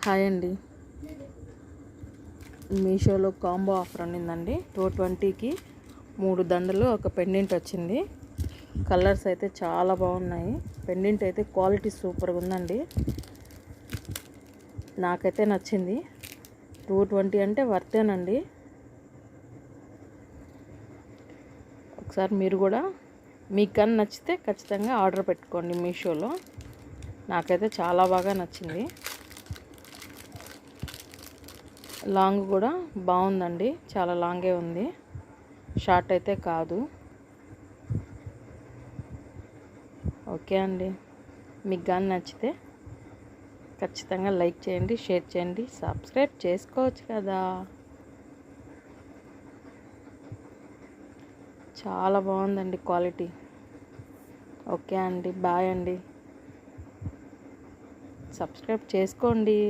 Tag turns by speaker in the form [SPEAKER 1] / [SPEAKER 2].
[SPEAKER 1] Hi అండి. మీషోలో combo offer ఉండిందండి. 220కి 3 దండలు ఒక పెండెంట్ వచ్చింది. కలర్స్ అయితే చాలా బాగున్నాయి. పెండెంట్ అయితే క్వాలిటీ సూపర్గా ఉందండి. నాకైతే నచ్చింది. 220 అంటే వర్తేనండి. ఒకసారి మీరు కూడా మీకు కానీ నచ్చితే ఖచ్చితంగా ఆర్డర్ పెట్టుకోండి మీషోలో. నాకైతే చాలా బాగా నచ్చింది. లాంగ్ కూడా బాగుందండి. చాలా లాంగే ఉంది, షార్ట్ అయితే కాదు. ఓకే అండి. మీకు కానీ నచ్చితే ఖచ్చితంగా లైక్ చేయండి, షేర్ చేయండి, సబ్స్క్రైబ్ చేసుకోవచ్చు కదా. చాలా బాగుందండి క్వాలిటీ. ఓకే అండి, బాయ్ అండి. సబ్స్క్రైబ్ చేసుకోండి.